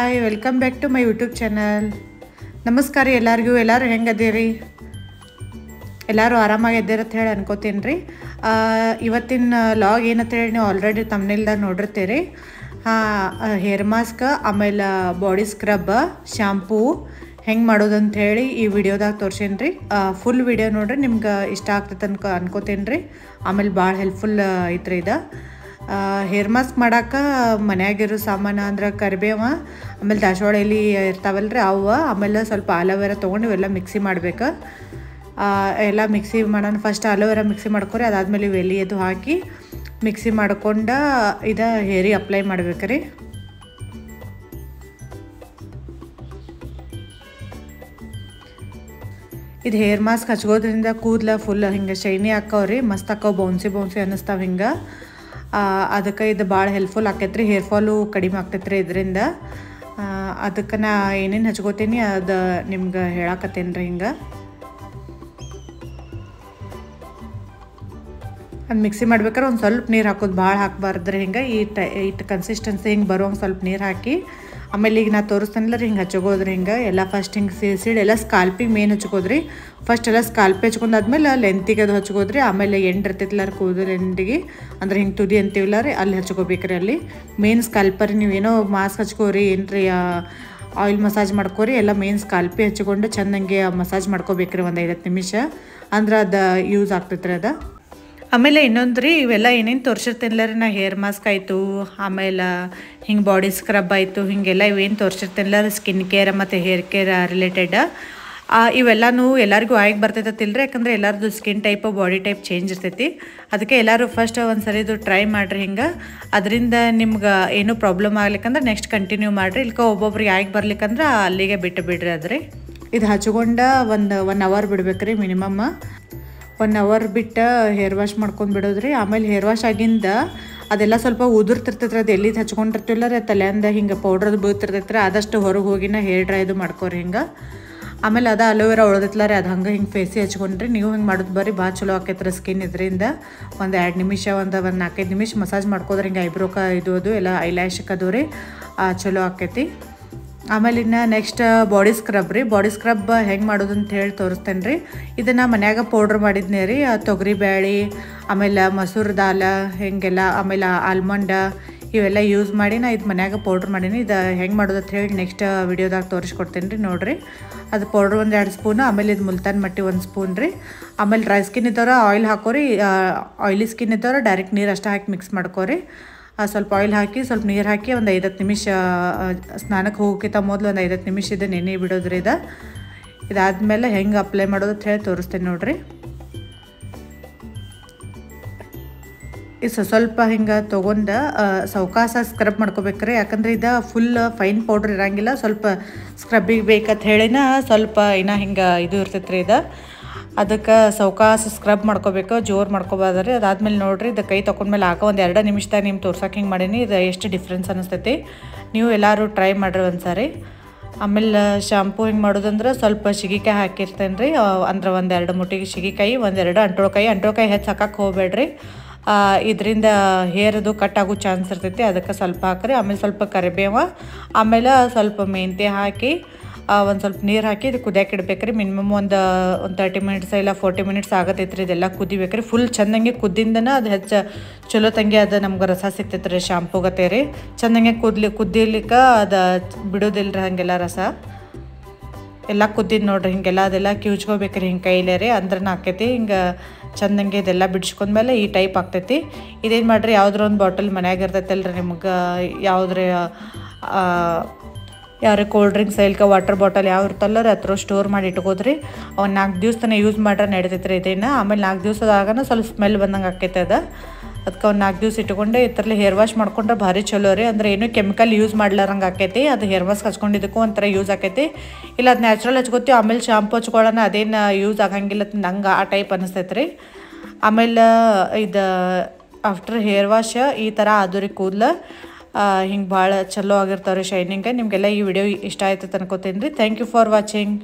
Hi welcome back to my YouTube channel. ನಮಸ್ಕಾರ ಎಲ್ಲರಿಗೂ. ಎಲ್ಲರೂ ಹೆಂಗದೀರಿ? ಎಲ್ಲರೂ ಆರಾಮಾಗಿದ್ದೀರ ಅಂತ ಹೇಳಿ ಅನ್ಕೋತೀನಿ ರೀ. ಇವತ್ತಿನ ಲಾಗ್ ಏನಂತ ಹೇಳಿ ನೀವು ಆಲ್ರೆಡಿ ತಮ್ಮನೇಲ್ದಾಗ ನೋಡಿರ್ತೀರಿ. ಹೇರ್ ಮಾಸ್ಕ್, ಆಮೇಲೆ ಬಾಡಿ ಸ್ಕ್ರಬ್, ಶಾಂಪೂ ಹೆಂಗೆ ಮಾಡೋದಂತ ಹೇಳಿ ಈ ವಿಡಿಯೋದಾಗ ತೋರ್ಸೀನಿ ರೀ. ಫುಲ್ ವಿಡಿಯೋ ನೋಡ್ರಿ, ನಿಮ್ಗೆ ಇಷ್ಟ ಆಗ್ತೈತೆ ಅನ್ಕೋತೀನಿ ರೀ. ಆಮೇಲೆ ಭಾಳ ಹೆಲ್ಪ್ಫುಲ್ ಐತ್ರಿ ಇದು. ಹೇರ್ ಮಾಸ್ಕ್ ಮಾಡೋಕೆ ಮನ್ಯಾಗಿರೋ ಸಾಮಾನು ಅಂದ್ರೆ ಕರಿಬೇವ, ಆಮೇಲೆ ದಾಸವಾಳ ಎಲೆ ಇರ್ತಾವಲ್ಲ ರೀ ಅವು, ಆಮೇಲೆ ಸ್ವಲ್ಪ ಆಲೋವೆರಾ ತೊಗೊಂಡು ಇವೆಲ್ಲ ಮಿಕ್ಸಿ ಮಾಡ್ಬೇಕು. ಎಲ್ಲ ಮಿಕ್ಸಿ ಮಾಡೋಣ. ಫಸ್ಟ್ ಆಲೋವೆರಾ ಮಿಕ್ಸಿ ಮಾಡ್ಕೊರಿ, ಅದಾದಮೇಲೆ ಎಲೆ ಅದು ಹಾಕಿ ಮಿಕ್ಸಿ ಮಾಡ್ಕೊಂಡು ಇದು ಹೇರಿಗೆ ಅಪ್ಲೈ ಮಾಡ್ಬೇಕು ರೀ. ಇದು ಹೇರ್ ಮಾಸ್ಕ್ ಹಚ್ಕೋದ್ರಿಂದ ಕೂದಲ ಫುಲ್ ಹಿಂಗೆ ಶೈನಿ ಹಾಕವ್ರಿ, ಮಸ್ತ್ ಹಾಕವು, ಬೌನ್ಸಿ ಅನ್ನಿಸ್ತಾವೆ ಹಿಂಗೆ. ಅದಕ್ಕೆ ಇದು ಭಾಳ ಹೆಲ್ಪ್ಫುಲ್ ಆಕೈತ್ರಿ. ಹೇರ್ ಫಾಲು ಕಡಿಮೆ ಆಗ್ತೈತ್ರಿ ಇದರಿಂದ. ಅದಕ್ಕೆ ನಾ ಏನೇನು ಹಚ್ಕೋತೀನಿ ಅದು ನಿಮ್ಗೆ ಹೇಳಾಕತ್ತೇನೆ ರೀ. ಹಿಂಗೆ ಅದು ಮಿಕ್ಸಿ ಮಾಡ್ಬೇಕಾದ್ರೆ ಒಂದು ಸ್ವಲ್ಪ ನೀರು ಹಾಕೋದು, ಭಾಳ ಹಾಕಬಾರ್ದ್ರಿ. ಹಿಂಗೆ ಇಟ್ಟು ಕನ್ಸಿಸ್ಟೆನ್ಸಿ ಹಿಂಗೆ ಬರುವಂಗೆ ಸ್ವಲ್ಪ ನೀರು ಹಾಕಿ, ಆಮೇಲೆ ಈಗ ನಾ ತೋರಿಸ್ತಾನಲ್ಲ ರೀ ಹಿಂಗೆ ಹಚ್ಕೋದ್ರಿ. ಹಿಂಗೆ ಎಲ್ಲ ಫಸ್ಟ್ ಹಿಂಗೆ ಸೀಡ್ ಎಲ್ಲ ಸ್ಕಾಲ್ಪಿಗೆ ಮೇನ್ ಹಚ್ಕೋದ್ರಿ. ಫಸ್ಟ್ ಎಲ್ಲ ಸ್ಕಾಲ್ಪಿ ಹಚ್ಕೊಂಡಾದ್ಮೇಲೆ ಲೆಂತಿಗೆ ಅದು ಹಚ್ಕೋದ್ರಿ. ಆಮೇಲೆ ಎಂಡ್ ಇರ್ತೈತಿಲ್ಲ ರೀ ಕೂದಲು ಎಂಡಿಗೆ, ಅಂದ್ರೆ ಹಿಂಗೆ ತುದಿ ಅಂತೀವಿಲ್ಲ ರೀ, ಅಲ್ಲಿ ಹಚ್ಕೋಬೇಕ್ರಿ. ಅಲ್ಲಿ ಮೇನ್ ಸ್ಕಾಲ್ಪರಿ. ನೀವೇನೋ ಮಾಸ್ಕ್ ಹಚ್ಕೋರಿ, ಏನ್ರಿ ಆಯಿಲ್ ಮಸಾಜ್ ಮಾಡ್ಕೋರಿ, ಎಲ್ಲ ಮೇನ್ ಸ್ಕಾಲ್ಪಿ ಹಚ್ಕೊಂಡು ಚೆಂದಂಗೆ ಮಸಾಜ್ ಮಾಡ್ಕೋಬೇಕ್ರಿ ಒಂದು 5 ನಿಮಿಷ. ಅಂದ್ರೆ ಅದು ಯೂಸ್ ಆಗ್ತೈತ್ರಿ ಅದು. ಆಮೇಲೆ ಇನ್ನೊಂದು ರೀ, ಇವೆಲ್ಲ ಏನೇನು ತೋರಿಸಿರ್ತೀನಿಲ್ಲ ರೀ ನಾ, ಹೇರ್ ಮಾಸ್ಕ್ ಆಯಿತು, ಆಮೇಲೆ ಹಿಂಗೆ ಬಾಡಿ ಸ್ಕ್ರಬ್ ಆಯಿತು, ಹೀಗೆಲ್ಲ ಇವೇನು ತೋರಿಸಿರ್ತೀನಿಲ್ಲ ರೀ, ಸ್ಕಿನ್ ಕೇರ್ ಮತ್ತು ಹೇರ್ ಕೇರ್ ರಿಲೇಟೆಡ್. ಇವೆಲ್ಲನೂ ಎಲ್ಲರಿಗೂ ಆಗಿ ಬರ್ತೈತಿಲ್ಲ ರೀ, ಯಾಕಂದರೆ ಎಲ್ಲರದ್ದು skin type body type change ಇರ್ತೈತಿ. ಅದಕ್ಕೆ ಎಲ್ಲರೂ ಫಸ್ಟ್ ಒಂದು ಸರಿ ಇದು ಟ್ರೈ ಮಾಡಿರಿ. ಹಿಂಗೆ ಅದರಿಂದ ನಿಮ್ಗೆ ಏನೂ ಪ್ರಾಬ್ಲಮ್ ಆಗ್ಲಿಕ್ಕಂದ್ರೆ ನೆಕ್ಸ್ಟ್ ಕಂಟಿನ್ಯೂ ಮಾಡಿರಿ. ಇಲ್ಕ ಒಬ್ಬೊಬ್ರಿಗೆ ಆಗಿ ಬರ್ಲಿಕ್ಕಂದ್ರೆ ಅಲ್ಲಿಗೆ ಬಿಟ್ಟು ಬಿಡ್ರಿ. ಅದ್ರಿ ಇದು ಹಚ್ಕೊಂಡು ಒನ್ ಅವರ್ ಬಿಡ್ಬೇಕ್ರಿ ಮಿನಿಮಮ್. 1 ಅವರ್ ಬಿಟ್ಟು ಹೇರ್ ವಾಶ್ ಮಾಡ್ಕೊಂಡು ಬಿಡೋದ್ರಿ. ಆಮೇಲೆ ಹೇರ್ ವಾಶ್ ಆಗಿಂದ ಅದೆಲ್ಲ ಸ್ವಲ್ಪ ಉದುರ್ತಿರ್ತೈತ್ರಿ, ಅದು ಎಲ್ಲಿದು ಹಚ್ಕೊಂಡಿರ್ತಿಲ್ಲ ರೀ, ತಲೆಯಿಂದ ಹಿಂಗೆ ಪೌಡ್ರದು ಬೀಳ್ತಿರ್ತೈತ್ರಿ. ಆದಷ್ಟು ಹೊರಗೆ ಹೋಗಿನ ಹೇರ್ ಡ್ರೈದು ಮಾಡ್ಕೋರಿ ಹಿಂಗೆ. ಆಮೇಲೆ ಅದು ಅಲೋವೆರಾ ಉಳ್ದೈತ್ಲ ರೀ, ಅದು ಹಂಗೆ ಹಿಂಗೆ ಫೇಸಿಗೆ ಹಚ್ಕೊಂಡ್ರಿ. ನೀವು ಹಿಂಗೆ ಮಾಡೋದು ಬರ್ರಿ, ಭಾಳ ಚಲೋ ಆಕೈತ್ರಿ ಸ್ಕಿನ್. ಇದರಿಂದ ಒಂದು 2 ನಿಮಿಷ ಒಂದು 4-5 ನಿಮಿಷ ಮಸಾಜ್ ಮಾಡ್ಕೋದ್ರಿ. ಹಿಂಗೆ ಐಬ್ರೋಕ ಇದು ಅದು ಎಲ್ಲ ಐಲ್ಯಾಶಕ್ಕೆ ಅದು ರೀ ಚಲೋ ಆಕೈತಿ. ಆಮೇಲೆ ಇನ್ನು ನೆಕ್ಸ್ಟ್ ಬಾಡಿ ಸ್ಕ್ರಬ್ ರೀ. ಬಾಡಿ ಸ್ಕ್ರಬ್ ಹೆಂಗೆ ಮಾಡೋದು ಅಂತ ಹೇಳಿ ತೋರಿಸ್ತೇನೆ ರೀ. ಇದನ್ನು ಮನ್ಯಾಗ ಪೌಡ್ರ್ ಮಾಡಿದ್ನೇ ರೀ, ತೊಗರಿ ಬೇಳೆ, ಆಮೇಲೆ ಮಸೂರು ದಾಲ್ ಹಿಂಗೆಲ್ಲ, ಆಮೇಲೆ ಆಲ್ಮಂಡ ಇವೆಲ್ಲ ಯೂಸ್ ಮಾಡಿ ನಾ ಇದು ಮನ್ಯಾಗ ಪೌಡ್ರ್ ಮಾಡೀನಿ. ಇದು ಹೆಂಗೆ ಮಾಡೋದು ಅಂತ ಹೇಳಿ ನೆಕ್ಸ್ಟ್ ವಿಡಿಯೋದಾಗ ತೋರಿಸ್ಕೊಡ್ತೇನೆ ರೀ. ನೋಡಿರಿ, ಅದು ಪೌಡ್ರ್ 1-2 ಸ್ಪೂನು, ಆಮೇಲೆ ಇದು ಮುಲ್ತಾನ್ ಮಟ್ಟಿ 1 ಸ್ಪೂನ್ ರೀ. ಆಮೇಲೆ ಡ್ರೈ ಸ್ಕಿನ್ ಇದ್ದವ್ರು ಆಯಿಲ್ ಹಾಕೋರಿ, ಆಯಿಲಿ ಸ್ಕಿನ್ ಇದ್ದವ್ರು ಡೈರೆಕ್ಟ್ ನೀರು ಅಷ್ಟೇ ಹಾಕಿ ಮಿಕ್ಸ್ ಮಾಡ್ಕೋರಿ. ಸ್ವಲ್ಪ ಆಯಿಲ್ ಹಾಕಿ ಸ್ವಲ್ಪ ನೀರು ಹಾಕಿ ಒಂದು 5-10 ನಿಮಿಷ ಸ್ನಾನಕ್ಕೆ ಹೋಗೋಕ್ಕಿಂತ ಮೊದಲು ಒಂದು 5-10 ನಿಮಿಷ ಇದು ನೆನೆ ಬಿಡೋದ್ರಿ. ಇದಾದಮೇಲೆ ಹೆಂಗೆ ಅಪ್ಲೈ ಮಾಡೋದು ಅಂತ ಹೇಳಿ ತೋರಿಸ್ತೇನೆ ನೋಡಿರಿ. ಇದು ಸ್ವಲ್ಪ ಹಿಂಗೆ ತೊಗೊಂಡು ಸೌಕಾಸ ಸ್ಕ್ರಬ್ ಮಾಡ್ಕೋಬೇಕ್ರಿ. ಯಾಕಂದ್ರೆ ಇದು ಫುಲ್ ಫೈನ್ ಪೌಡ್ರ್ ಇರೋಂಗಿಲ್ಲ, ಸ್ವಲ್ಪ ಸ್ಕ್ರಬ್ಬಿಗೆ ಬೇಕಂತ ಹೇಳಿನ ಸ್ವಲ್ಪ ಇನ್ನೂ ಹಿಂಗೆ ಇದು ಇರ್ತೈತೆ ರೀ ಇದು. ಅದಕ್ಕೆ ಸೌಕಾಸ ಸ್ಕ್ರಬ್ ಮಾಡ್ಕೋಬೇಕು, ಜೋರು ಮಾಡ್ಕೋಬಾರ್ದ್ರಿ. ಅದಾದಮೇಲೆ ನೋಡಿರಿ, ಇದು ಕೈ ತೊಗೊಂಡ್ಮೇಲೆ ಹಾಕೋ ಒಂದು 2 ನಿಮಿಷದಾಗ ನಿಮ್ಗೆ ತೋರ್ಸೋಕೆ ಹಿಂಗೆ ಮಾಡೀನಿ. ಇದು ಎಷ್ಟು ಡಿಫ್ರೆನ್ಸ್ ಅನ್ನಿಸ್ತೈತಿ, ನೀವು ಎಲ್ಲರೂ ಟ್ರೈ ಮಾಡಿರಿ ಒಂದು ಸಾರಿ. ಆಮೇಲೆ ಶಾಂಪೂ ಹಿಂಗೆ ಮಾಡೋದಂದ್ರೆ ಸ್ವಲ್ಪ ಶಿಗಿಕಾಯಿ ಹಾಕಿರ್ತೇನೆ ರೀ, ಅಂದ್ರೆ 1-2 ಮುಟ್ಟಿಗೆ ಶಿಗಿಕಾಯಿ, 1-2 ಅಂಟ್ರೋಕಾಯಿ ಹೆಚ್ಚು ಹಾಕಕ್ಕೆ ಹೋಗ್ಬೇಡ್ರಿ. ಇದರಿಂದ ಹೇರದು ಕಟ್ ಆಗೋ ಚಾನ್ಸ್ ಇರ್ತೈತಿ. ಅದಕ್ಕೆ ಸ್ವಲ್ಪ ಹಾಕ್ರಿ. ಆಮೇಲೆ ಸ್ವಲ್ಪ ಕರಿಬೇವ, ಆಮೇಲೆ ಸ್ವಲ್ಪ ಮೆಂತ್ಯ ಹಾಕಿ ಒಂದು ಸ್ವಲ್ಪ ನೀರು ಹಾಕಿ ಇದು ಕುದಿಯಕ್ಕೆ ಇಡ್ಬೇಕ್ರಿ. ಮಿನಿಮಮ್ ಒಂದು 30 ಮಿನಿಟ್ಸ್ ಇಲ್ಲ 40 ಮಿನಿಟ್ಸ್ ಆಗತ್ತೈತೆ ರೀ. ಇದೆಲ್ಲ ಕುದಿಬೇಕ್ರಿ ಫುಲ್ ಚೆಂದಂಗೆ. ಕುದ್ದಿಂದನ ಅದು ಹೆಚ್ಚು ಚಲೋ ತಂಗಿ ಅದು ನಮ್ಗೆ ರಸ ಸಿಗ್ತೈತೆ ರೀ, ಶಾಂಪೂ ಗತೆ ರೀ. ಚೆಂದಂಗೆ ಕುದಿಲಿಕ್ಕೆ ಅದು ಬಿಡೋದಿಲ್ಲ ರೀ ಹಂಗೆಲ್ಲ ರಸ ಎಲ್ಲ ಕುದ್ದಿದ್ದು ನೋಡ್ರಿ. ಹಿಂಗೆಲ್ಲ ಅದೆಲ್ಲ ಕಿವುಚ್ಕೋಬೇಕ್ರಿ ಹಿಂಗೆ ಕೈಲೇ ರೀ, ಅಂದ್ರೆ ಆಕೈತಿ. ಹಿಂಗೆ ಚೆಂದಂಗೆ ಇದೆಲ್ಲ ಬಿಡ್ಸ್ಕೊಂಡ್ಮೇಲೆ ಈ ಟೈಪ್ ಆಗ್ತೈತಿ. ಇದೇನು ಮಾಡಿರಿ, ಯಾವುದ್ರ ಒಂದು ಬಾಟಲ್ ಮನ್ಯಾಗ ಇರ್ತೈತಲ್ಲ ರೀ ನಿಮ್ಗೆ, ಯಾವುದ್ರಿ ಯಾರು ಕೋಲ್ಡ್ ಡ್ರಿಂಕ್ಸ್ ಇಲ್ಕ ವಾಟರ್ ಬಾಟಲ್ ಯಾವ ಇರ್ತಲ್ಲ ರೀ, ಹತ್ರ ಸ್ಟೋರ್ ಮಾಡಿ ಇಟ್ಕೋದ್ರಿ. ಅವ್ನು 4 ದಿವಸ ತನಕ ಯೂಸ್ ಮಾಡ್ರೆ ನಡೀತೈತೆ ರೀ ಇದನ್ನು. ಆಮೇಲೆ 4 ದಿವಸದಾಗನ ಸ್ವಲ್ಪ ಸ್ಮೆಲ್ ಬಂದಂಗೆ ಆಕೈತೆ ಅದು. ಅದಕ್ಕೆ ಒಂದು 4 ದಿವಸ ಇಟ್ಕೊಂಡು ಇದ್ರಲ್ಲಿ ಹೇರ್ ವಾಶ್ ಮಾಡ್ಕೊಂಡ್ರೆ ಭಾರಿ ಚಲೋ ರೀ. ಅಂದ್ರೆ ಏನೂ ಕೆಮಿಕಲ್ ಯೂಸ್ ಮಾಡ್ಲಾರಂಗೆ ಆಕೈತಿ. ಅದು ಹೇರ್ ವಾಶ್ ಹಚ್ಕೊಂಡಿದ್ದಕ್ಕೂ ಒಂಥರ ಯೂಸ್ ಆಕೈತಿ. ಇಲ್ಲ ಅದು ನ್ಯಾಚುರಲ್ ಹಚ್ಕೋತೀವಿ, ಆಮೇಲೆ ಶಾಂಪು ಹಚ್ಕೊಳ್ಳೋಣ ಅದೇನು ಯೂಸ್ ಆಗಂಗಿಲ್ಲ ನಂಗೆ ಆ ಟೈಪ್ ಅನ್ನಿಸ್ತೈತೆ ರೀ. ಆಮೇಲೆ ಇದು ಆಫ್ಟರ್ ಹೇರ್ ವಾಶ್ ಈ ಥರ ಅದು ರೀ ಕೂದಲು ಹಿಂಗೆ ಭಾಳ ಚಲೋ ಆಗಿರ್ತಾವೆ ರೀ ಶೈನಿಂಗ್. ನಿಮಗೆಲ್ಲ ಈ ವಿಡಿಯೋ ಇಷ್ಟ ಆಯ್ತು ಅನ್ಕೋತೀನಿ ರೀ. Thank you for watching.